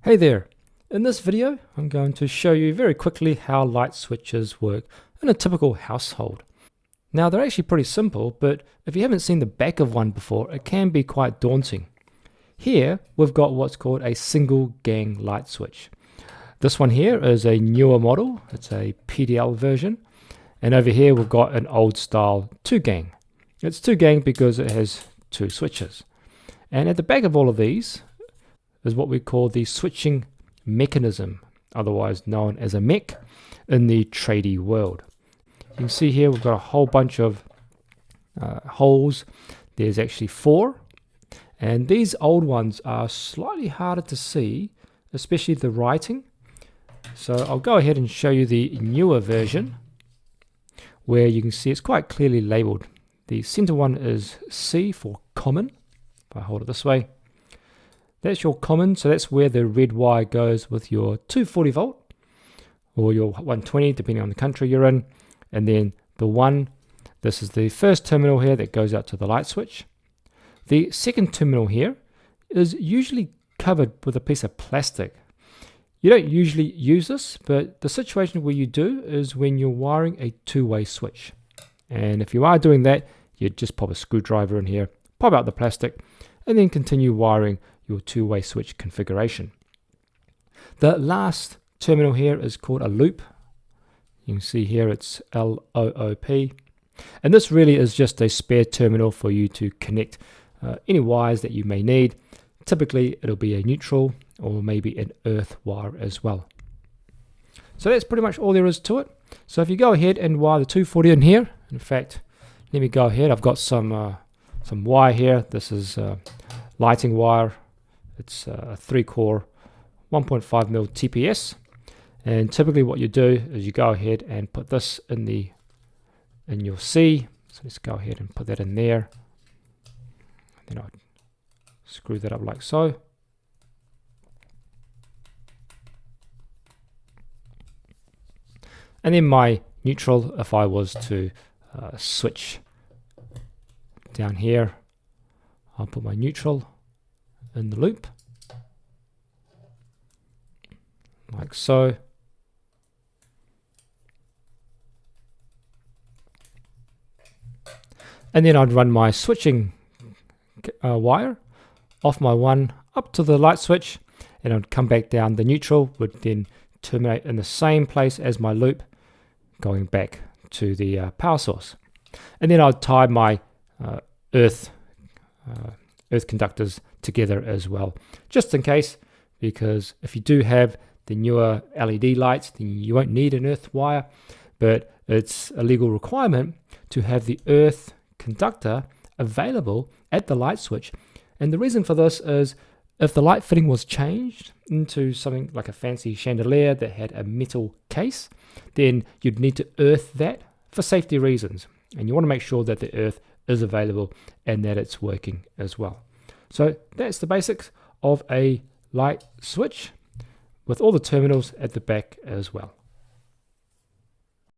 Hey there! In this video I'm going to show you very quickly how light switches work in a typical household. Now they're actually pretty simple, but if you haven't seen the back of one before it can be quite daunting. Here we've got what's called a single gang light switch. This one here is a newer model, it's a PDL version, and over here we've got an old style 2-gang. It's 2-gang because it has two switches. And at the back of all of these is what we call the switching mechanism, otherwise known as a mech in the tradie world. You can see here we've got a whole bunch of holes. There's actually 4, and these old ones are slightly harder to see, especially the writing. So I'll go ahead and show you the newer version where you can see it's quite clearly labeled. The center one is C for common. If I hold it this way, that's your common, so that's where the red wire goes with your 240 volt or your 120 depending on the country you're in. And then the 1, this is the first terminal here that goes out to the light switch. The second terminal here is usually covered with a piece of plastic. You don't usually use this, but the situation where you do is when you're wiring a two-way switch. And if you are doing that, you just pop a screwdriver in here, pop out the plastic, and then continue wiring your two-way switch configuration. The last terminal here is called a loop. You can see here it's LOOP, and this really is just a spare terminal for you to connect any wires that you may need. Typically it'll be a neutral or maybe an earth wire as well. So that's pretty much all there is to it. So if you go ahead and wire the 240 in here, in fact let me go ahead, I've got some wire here. This is lighting wire. It's a 3-core 1.5mm TPS, and typically what you do is you go ahead and put this in your C. So let's go ahead and put that in there, then I'll screw that up like so. And then my neutral, if I was to switch down here, I'll put my neutral in the loop like so. And then I'd run my switching wire off my 1 up to the light switch, and I'd come back down. The neutral would then terminate in the same place as my loop, going back to the power source. And then I'd tie my earth conductors together as well, just in case, because if you do have the newer LED lights then you won't need an earth wire, but it's a legal requirement to have the earth conductor available at the light switch. And the reason for this is if the light fitting was changed into something like a fancy chandelier that had a metal case, then you'd need to earth that for safety reasons, and you want to make sure that the earth is available and that it's working as well. So that's the basics of a light switch with all the terminals at the back as well.